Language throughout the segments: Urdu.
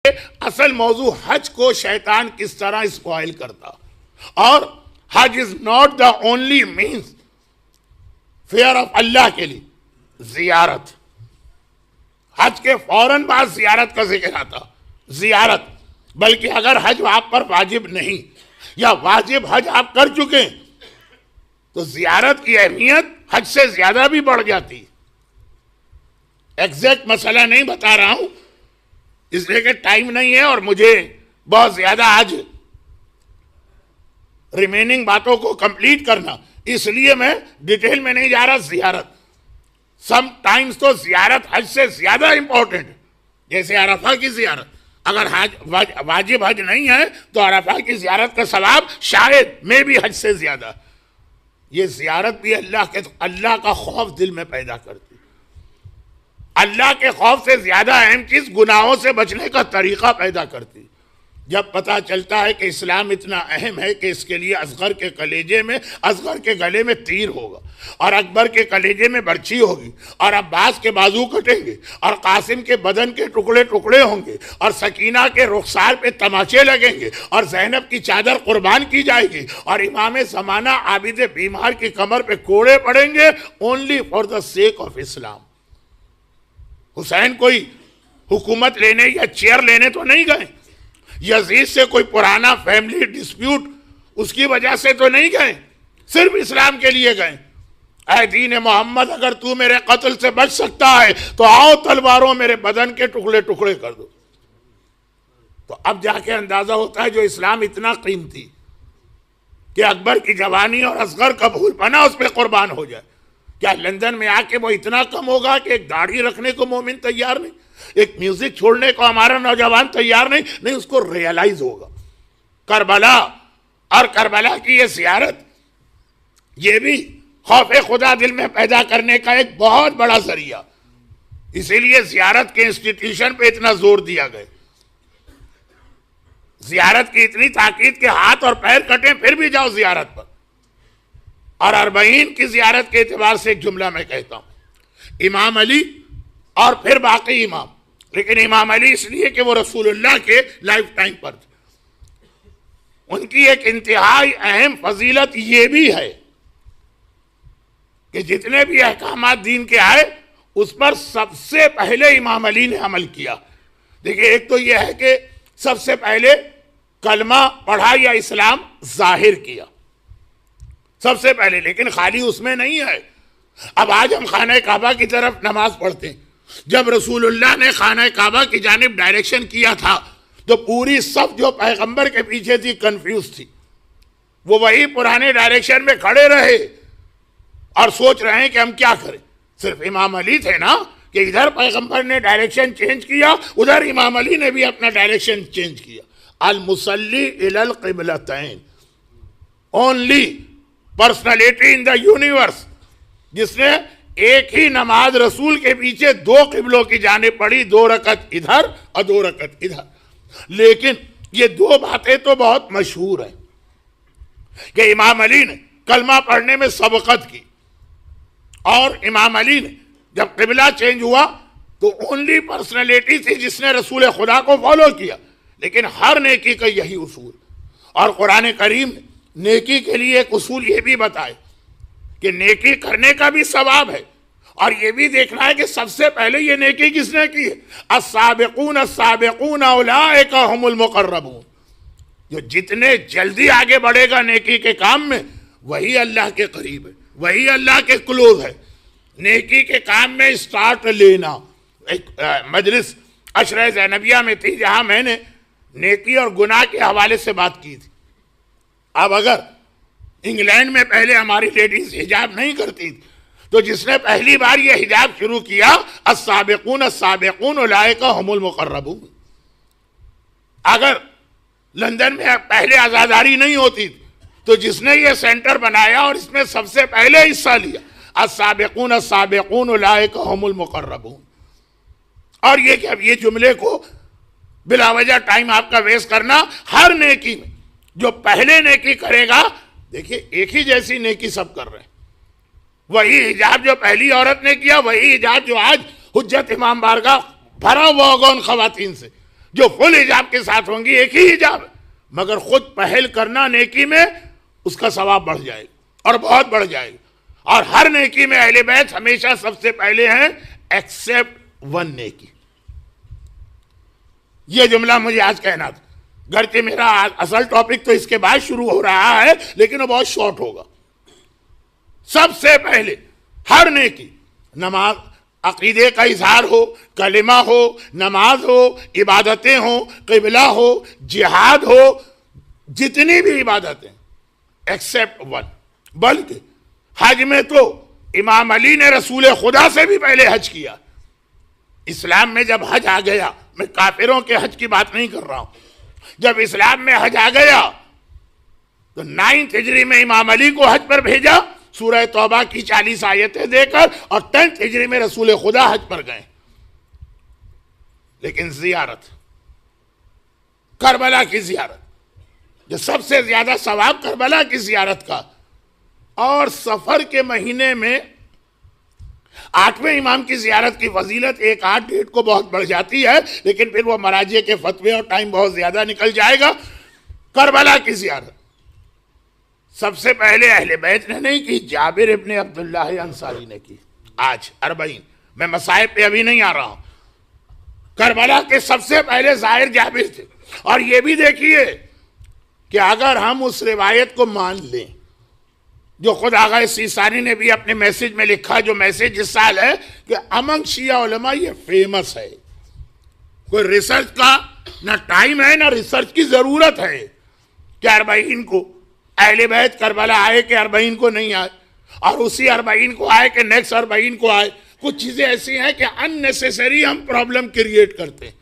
اصل موضوع حج کو شیطان کس طرح اسپوائل کرتا، اور Hajj is not the only means fear of Allah کے لیے زیارت. حج کے فوراً بعد زیارت کا ذکر آتا، زیارت. بلکہ اگر حج آپ پر واجب نہیں یا واجب حج آپ کر چکے تو زیارت کی اہمیت حج سے زیادہ بھی بڑھ جاتی. ایگزیکٹ مسئلہ نہیں بتا رہا ہوں اس لیے کہ ٹائم نہیں ہے اور مجھے بہت زیادہ آج ریمیننگ باتوں کو کمپلیٹ کرنا، اس لیے میں ڈیٹیل میں نہیں جا رہا. زیارت سم ٹائمز تو زیارت حج سے زیادہ امپورٹنٹ، جیسے عرفہ کی زیارت. اگر واجب حج نہیں ہے تو عرفہ کی زیارت کا ثواب شاید میں بھی حج سے زیادہ. یہ زیارت بھی اللہ کا خوف دل میں پیدا کرتی. اللہ کے خوف سے زیادہ اہم چیز گناہوں سے بچنے کا طریقہ پیدا کرتی. جب پتہ چلتا ہے کہ اسلام اتنا اہم ہے کہ اس کے لیے اصغر کے گلے میں تیر ہوگا، اور اکبر کے کلیجے میں برچھی ہوگی، اور عباس کے بازو کٹیں گے، اور قاسم کے بدن کے ٹکڑے ٹکڑے ہوں گے، اور سکینہ کے رخسار پہ تماچے لگیں گے، اور زینب کی چادر قربان کی جائے گی، اور امام زمانہ عابد بیمار کی کمر پہ کوڑے پڑیں گے only for the sake of Islam. Hussain کوئی حکومت لینے یا چیئر لینے تو نہیں گئے، یزید سے کوئی پرانا فیملی ڈسپیوٹ اس کی وجہ سے تو نہیں گئے، صرف اسلام کے لیے گئے. اے دین محمد، اگر تو میرے قتل سے بچ سکتا ہے تو آؤ تلواروں میرے بدن کے ٹکڑے ٹکڑے کر دو. تو اب جا کے اندازہ ہوتا ہے جو اسلام اتنا قیمتی کہ اکبر کی جوانی اور اصغر کا بھول پنا اس پہ قربان ہو جائے. کیا لندن میں آ کے وہ اتنا کم ہوگا کہ ایک داڑھی رکھنے کو مومن تیار نہیں، ایک میوزک چھوڑنے کو ہمارا نوجوان تیار نہیں، اس کو ریئلائز ہوگا. کربلا اور کربلا کی یہ زیارت، یہ بھی خوف خدا دل میں پیدا کرنے کا ایک بہت بڑا ذریعہ. اسی لیے زیارت کے انسٹیٹیوشن پہ اتنا زور دیا گیا. زیارت کی اتنی تاکید کہ ہاتھ اور پیر کٹیں پھر بھی جاؤ زیارت پر. اور 40 کی زیارت کے اعتبار سے ایک جملہ میں کہتا ہوں، امام علی اور پھر باقی امام، لیکن امام علی اس لیے کہ وہ رسول اللہ کے لائف ٹائم پر تھے. ان کی ایک انتہائی اہم فضیلت یہ بھی ہے کہ جتنے بھی احکامات دین کے آئے اس پر سب سے پہلے امام علی نے عمل کیا. دیکھیں، ایک تو یہ ہے کہ سب سے پہلے کلمہ پڑھا یا اسلام ظاہر کیا سب سے پہلے، لیکن خالی اس میں نہیں ہے. اب آج ہم خانہ کعبہ کی طرف نماز پڑھتے ہیں. جب رسول اللہ نے خانہ کعبہ کی جانب ڈائریکشن کیا تھا تو پوری صف جو پیغمبر کے پیچھے تھی کنفیوز تھی. وہ وہی پرانے ڈائریکشن میں کھڑے رہے اور سوچ رہے ہیں کہ ہم کیا کریں. صرف امام علی تھے نا کہ ادھر پیغمبر نے ڈائریکشن چینج کیا، ادھر امام علی نے بھی اپنا ڈائریکشن چینج کیا. المصلی الی القبلتین، only personality in the universe جس نے ایک ہی نماز رسول کے پیچھے 2 قبلوں کی جانب پڑھی، 2 رکعت ادھر اور 2 رکعت ادھر. لیکن یہ 2 باتیں تو بہت مشہور ہیں کہ امام علی نے کلمہ پڑھنے میں سبقت کی، اور امام علی نے جب قبلہ چینج ہوا تو اونلی پرسنالٹی تھی جس نے رسول خدا کو فالو کیا. لیکن ہر نیکی کا یہی اصول، اور قرآن کریم نے نیکی کے لیے ایک اصول یہ بھی بتائے کہ نیکی کرنے کا بھی ثواب ہے، اور یہ بھی دیکھنا ہے کہ سب سے پہلے یہ نیکی کس نے کی ہے. السابقون السابقون اولئک هم المقربون. جو جتنے جلدی آگے بڑھے گا نیکی کے کام میں وہی اللہ کے قریب ہے، وہی اللہ کے کلوز ہے. نیکی کے کام میں سٹارٹ لینا. ایک مجلس عشرہ زینبیہ میں تھی جہاں میں نے نیکی اور گناہ کے حوالے سے بات کی تھی. اب اگر انگلینڈ میں پہلے ہماری لیڈیز حجاب نہیں کرتی تھی تو جس نے پہلی بار یہ حجاب شروع کیا، السابقون السابقون اولئک هم المقربون. اگر لندن میں پہلے عزاداری نہیں ہوتی تھی تو جس نے یہ سینٹر بنایا اور اس میں سب سے پہلے حصہ لیا، السابقون السابقون اولئک هم المقربون. اور یہ کہ اب یہ جملے کو بلا وجہ ٹائم آپ کا ویسٹ کرنا، ہر نیکی میں جو پہلے نیکی کرے گا، دیکھیے ایک ہی جیسی نیکی سب کر رہے ہیں. وہی حجاب جو پہلی عورت نے کیا، وہی حجاب جو آج حجت امام بارگاہ بھرا ہوا ہوگا ان خواتین سے. جو فل حجاب کے ساتھ ہوں گی ایک ہی حجاب ہے، مگر خود پہل کرنا نیکی میں اس کا ثواب بڑھ جائے گا اور بہت بڑھ جائے گا۔ اور ہر نیکی میں اہل بیت ہمیشہ سب سے پہلے ہیں ایکسپٹ ون نیکی۔ یہ جملہ مجھے آج کہنا تھا، گرچہ میرا اصل ٹاپک تو اس کے بعد شروع ہو رہا ہے لیکن وہ بہت شارٹ ہوگا۔ سب سے پہلے ہر نیکی، نماز، عقیدے کا اظہار ہو، کلمہ ہو، نماز ہو، عبادتیں ہو، قبلہ ہو، جہاد ہو، جتنی بھی عبادتیں ایکسپٹ ون۔ بلکہ حج میں تو امام علی نے رسول خدا سے بھی پہلے حج کیا۔ اسلام میں جب حج آ گیا، میں کافروں کے حج کی بات نہیں کر رہا ہوں، جب اسلام میں حج آ گیا تو 9 ہجری میں امام علی کو حج پر بھیجا سورہ توبہ کی 40 آیتیں دے کر، اور 10 ہجری میں رسول خدا حج پر گئے۔ لیکن زیارت، کربلا کی زیارت، جو سب سے زیادہ ثواب کربلا کی زیارت کا، اور سفر کے مہینے میں 8ویں امام کی زیارت کی فضیلت 1-8 ڈیٹ کو بہت بڑھ جاتی ہے، لیکن پھر وہ مراجع کے فتوے اور ٹائم بہت زیادہ نکل جائے گا۔ کربلا کی زیارت سب سے پہلے اہل بیت نے نہیں کی، جابر ابن عبداللہ انصاری نے کی۔ آج 40، میں مصائب پہ ابھی نہیں آ رہا ہوں۔ کربلا کے سب سے پہلے ظاہر جابر تھے۔ اور یہ بھی دیکھیے کہ اگر ہم اس روایت کو مان لیں جو خود آغا سیستانی نے بھی اپنے میسج میں لکھا، جو میسج اس سال ہے کہ امنگ شیعہ علماء یہ فیمس ہے، کوئی ریسرچ کا نہ ٹائم ہے نہ ریسرچ کی ضرورت ہے کہ 40 کو اہل بیت کربلا آئے کہ 40 کو نہیں آئے، اور اسی 40 کو آئے کہ نیکسٹ 40 کو آئے۔ کچھ چیزیں ایسی ہیں کہ اننیسیسری ہم پرابلم کریٹ کرتے ہیں۔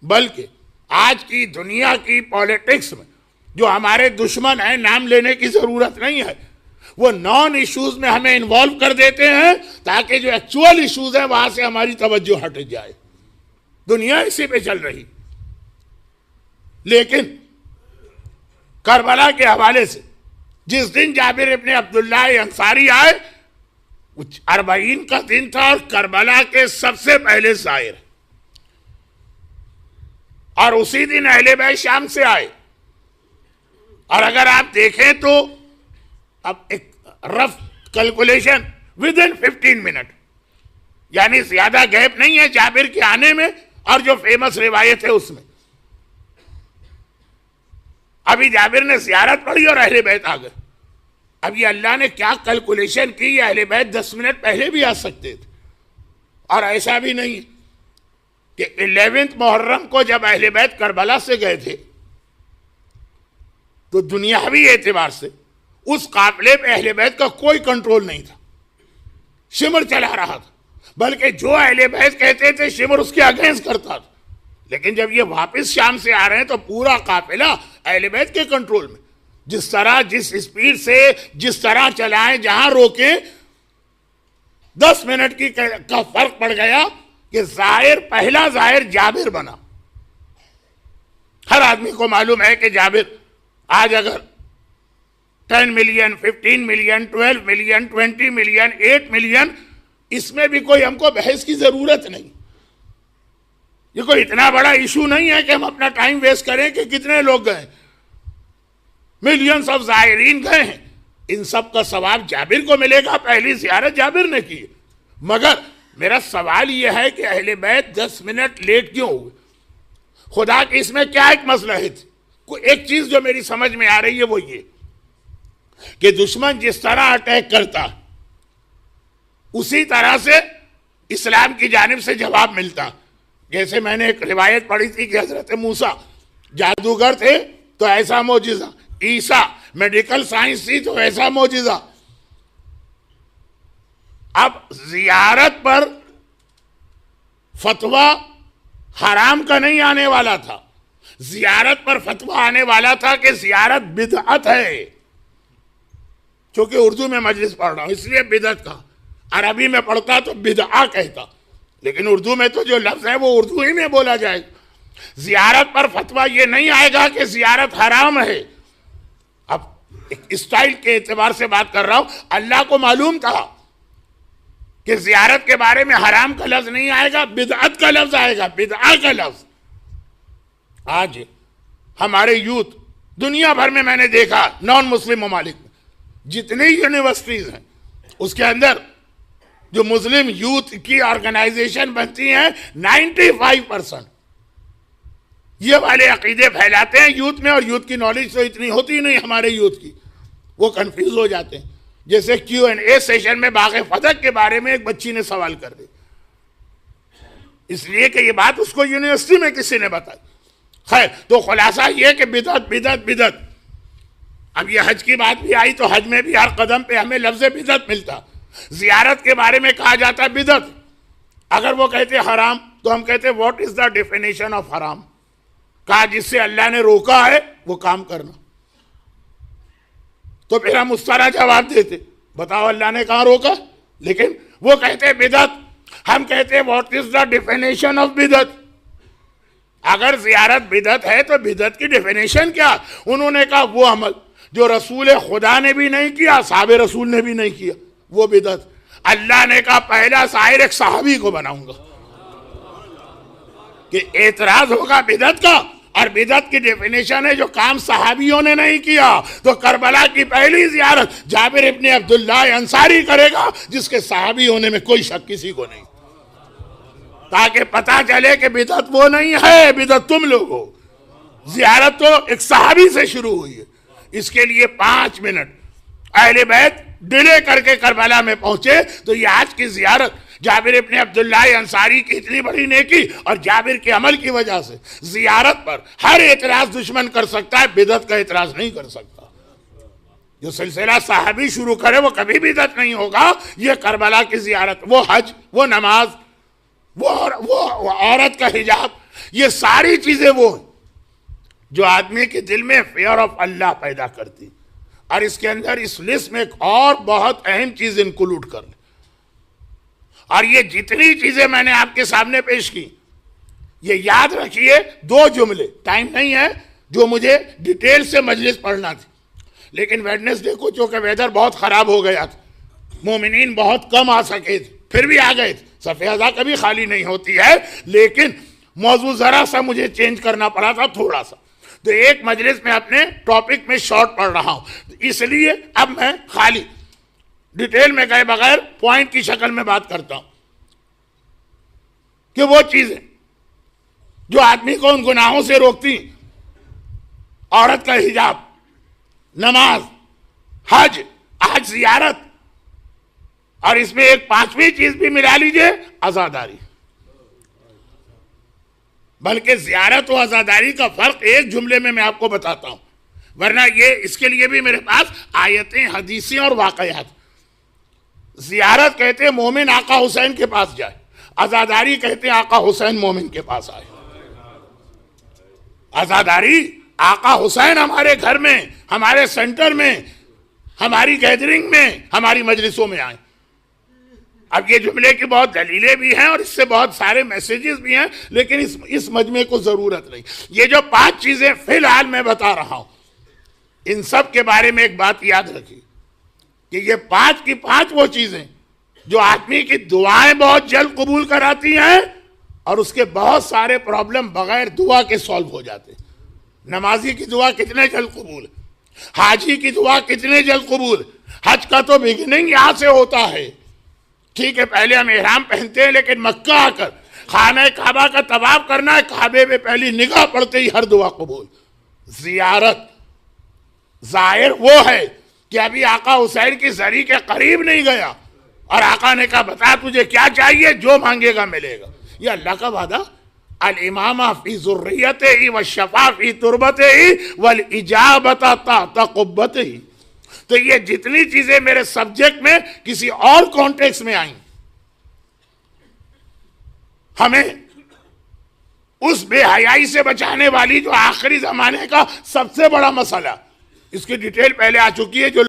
بلکہ آج کی دنیا کی پولیٹکس میں جو ہمارے دشمن ہیں، نام لینے کی ضرورت نہیں ہے، وہ نان ایشوز میں ہمیں انوالو کر دیتے ہیں تاکہ جو ایکچوئل ایشوز ہیں وہاں سے ہماری توجہ ہٹ جائے۔ دنیا اسی پہ چل رہی۔ لیکن کربلا کے حوالے سے جس دن جابر ابن عبداللہ انصاری آئے، 40 کا دن تھا، اور کربلا کے سب سے پہلے ظاہر، اور اسی دن اہل بیت شام سے آئے۔ اور اگر آپ دیکھیں تو اب ایک رف کیلکولیشن ودن 15 منٹ، یعنی زیادہ گیپ نہیں ہے جابر کے آنے میں اور جو فیمس روایت ہے اس میں۔ ابھی جابر نے زیارت پڑھی اور اہل بیت آ گئے۔ اب یہ اللہ نے کیا کیلکولیشن کی، اہل بیت 10 منٹ پہلے بھی آ سکتے تھے۔ اور ایسا بھی نہیں کہ 11 محرم کو جب اہل بیت کربلا سے گئے تھے تو دنیاوی اعتبار سے اس قافلے پہ اہل بیت کا کوئی کنٹرول نہیں تھا، شمر چلا رہا تھا، بلکہ جو اہل بیت کہتے تھے شمر اس کے اگینسٹ کرتا تھا۔ لیکن جب یہ واپس شام سے آ رہے ہیں تو پورا قافلہ اہل بیت کے کنٹرول میں، جس طرح جس اسپیڈ سے جس طرح چلائیں، جہاں روکیں، 10 منٹ کا فرق پڑ گیا کہ ظاہر، پہلا ظاہر جابر بنا۔ ہر آدمی کو معلوم ہے کہ جابر آج اگر 10 million, 15 million, 12 million, 20 million, 8 million, اس میں بھی کوئی ہم کو بحث کی ضرورت نہیں۔ یہ کوئی اتنا بڑا ایشو نہیں ہے کہ ہم اپنا ٹائم ویسٹ کریں کہ کتنے لوگ گئے، ملینز آف زائرین گئے ہیں، ان سب کا ثواب جابر کو ملے گا۔ پہلی زیارت جابر نے کی۔ مگر میرا سوال یہ ہے کہ اہل بیت 10 منٹ لیٹ کیوں ہوئے؟ خدا کی اس میں کیا ایک مسئلہ ہے؟ ایک چیز جو میری سمجھ میں آ رہی ہے وہ یہ کہ دشمن جس طرح اٹیک کرتا اسی طرح سے اسلام کی جانب سے جواب ملتا۔ جیسے میں نے ایک روایت پڑھی تھی کہ حضرت موسیٰ جادوگر تھے تو ایسا معجزہ، عیسیٰ میڈیکل سائنس تھی تو ایسا معجزہ۔ اب زیارت پر فتویٰ حرام کا نہیں آنے والا تھا، زیارت پر فتویٰ آنے والا تھا کہ زیارت بدعت ہے۔ چونکہ اردو میں مجلس پڑھ رہا ہوں اس لیے بدعت کہا، عربی میں پڑھتا تو بدعہ کہتا، لیکن اردو میں تو جو لفظ ہے وہ اردو ہی میں بولا جائے گا۔ زیارت پر فتویٰ یہ نہیں آئے گا کہ زیارت حرام ہے۔ اب ایک اسٹائل کے اعتبار سے بات کر رہا ہوں، اللہ کو معلوم تھا کہ زیارت کے بارے میں حرام کا لفظ نہیں آئے گا، بدعت کا لفظ آئے گا، بدعہ کا لفظ. آج ہمارے یوتھ دنیا بھر میں میں نے دیکھا، نان مسلم ممالک میں جتنی یونیورسٹیز ہیں اس کے اندر جو مسلم یوتھ کی آرگنائزیشن بنتی ہیں 95% یہ والے عقیدے پھیلاتے ہیں یوتھ میں، اور یوتھ کی نالج تو اتنی ہوتی نہیں ہمارے یوتھ کی، وہ کنفیوز ہو جاتے ہیں. جیسے Q&A سیشن میں باغ فتح کے بارے میں ایک بچی نے سوال کر دی، اس لیے کہ یہ بات اس کو یونیورسٹی میں کسی نے بتائی. خیر، تو خلاصہ یہ کہ بدعت بدعت بدعت. اب یہ حج کی بات بھی آئی تو حج میں بھی ہر قدم پہ ہمیں لفظ بدعت ملتا. زیارت کے بارے میں کہا جاتا بدعت. اگر وہ کہتے حرام تو ہم کہتے what is the definition of حرام؟ کہا جس سے اللہ نے روکا ہے وہ کام کرنا. تو پھر ہم اس طرح جواب دیتے، بتاؤ اللہ نے کہاں روکا؟ لیکن وہ کہتے بدعت، ہم کہتے what is the definition of بدعت؟ اگر زیارت بدعت ہے تو بدعت کی ڈیفینیشن کیا؟ انہوں نے کہا وہ عمل جو رسول خدا نے بھی نہیں کیا، صحابہ رسول نے بھی نہیں کیا، وہ بدعت. اللہ نے کہا پہلا سائر ایک صحابی کو بناؤں گا. کہ اعتراض ہوگا بدعت کا، اور بدعت کی ڈیفینیشن ہے جو کام صحابیوں نے نہیں کیا. تو کربلا کی پہلی زیارت جابر ابن عبداللہ انصاری کرے گا، جس کے صحابی ہونے میں کوئی شک کسی کو نہیں، تاکہ پتا چلے کہ بدعت وہ نہیں ہے، بدعت تم لوگ ہو. زیارت تو ایک صحابی سے شروع ہوئی ہے. اس کے لیے 5 منٹ اہل بیت ڈیلے کر کے کربلا میں پہنچے. تو یہ آج کی زیارت جابر ابن عبداللہ انصاری کی اتنی بڑی نیکی اور جابر کے عمل کی وجہ سے زیارت پر ہر اعتراض دشمن کر سکتا ہے، بدعت کا اعتراض نہیں کر سکتا. جو سلسلہ صحابی شروع کرے وہ کبھی بدعت نہیں ہوگا. یہ کربلا کی زیارت، وہ حج، وہ نماز، وہ عورت کا حجاب، یہ ساری چیزیں وہ ہیں جو آدمی کے دل میں فیئر آف اللہ پیدا کرتی. اور اس کے اندر اس لسٹ میں ایک اور بہت اہم چیز انکلوڈ کر لیں. اور یہ جتنی چیزیں میں نے آپ کے سامنے پیش کی، یہ یاد رکھیے 2 جملے، ٹائم نہیں ہے جو مجھے ڈیٹیل سے مجلس پڑھنا تھی، لیکن ویڈنسڈے کو چونکہ ویدر بہت خراب ہو گیا تھا، مومنین بہت کم آ سکے تھے، پھر بھی آ گئے تھے. صفحہ ازا کبھی خالی نہیں ہوتی ہے، لیکن موضوع ذرا سا مجھے چینج کرنا پڑا تھا تھوڑا سا. تو ایک مجلس میں اپنے ٹاپک میں شارٹ پڑھ رہا ہوں، اس لیے اب میں خالی ڈیٹیل میں گئے بغیر پوائنٹ کی شکل میں بات کرتا ہوں کہ وہ چیزیں جو آدمی کو ان گناہوں سے روکتی، عورت کا حجاب، نماز، حج، آج زیارت، اور اس میں ایک 5ویں چیز بھی ملا لیجئے، عزاداری. بلکہ زیارت و عزاداری کا فرق ایک جملے میں آپ کو بتاتا ہوں، ورنہ یہ اس کے لیے بھی میرے پاس آیتیں، حدیثیں اور واقعات. زیارت کہتے ہیں مومن آقا حسین کے پاس جائے، عزاداری کہتے ہیں آقا حسین مومن کے پاس آئے. عزاداری آقا حسین ہمارے گھر میں، ہمارے سینٹر میں، ہماری گیدرنگ میں، ہماری مجلسوں میں آئیں. اب یہ جملے کی بہت دلیلیں بھی ہیں اور اس سے بہت سارے میسیجز بھی ہیں، لیکن اس مجمع کو ضرورت نہیں. یہ جو 5 چیزیں فی الحال میں بتا رہا ہوں، ان سب کے بارے میں ایک بات یاد رکھیے کہ یہ 5 کی 5 وہ چیزیں جو آدمی کی دعائیں بہت جلد قبول کراتی ہیں اور اس کے بہت سارے پرابلم بغیر دعا کے سالو ہو جاتے ہیں. نمازی کی دعا کتنے جلد قبول، حاجی کی دعا کتنے جلد قبول. حج کا تو بگننگ یہاں سے ہوتا ہے. ٹھیک ہے، پہلے ہم احرام پہنتے ہیں، لیکن مکہ آ کر خانہ کعبہ کا طواف کرنا ہے، کعبے میں پہلی نگاہ پڑتے ہی ہر دعا قبول. زیارت ظاہر وہ ہے کہ ابھی آقا حسین کی زری کے قریب نہیں گیا اور آقا نے کہا بتا تجھے کیا چاہیے، جو مانگے گا ملے گا. یہ اللہ کا وعدہ، الامامہ فی ذریتہ والشفاء فی تربتہ والاجابۃ تحت قبتہ. تو یہ جتنی چیزیں میرے سبجیکٹ میں کسی اور کانٹیکس میں آئیں، ہمیں اس بے حیائی سے بچانے والی جو آخری زمانے کا سب سے بڑا مسئلہ، اس کی ڈیٹیل پہلے آ چکی ہے. جو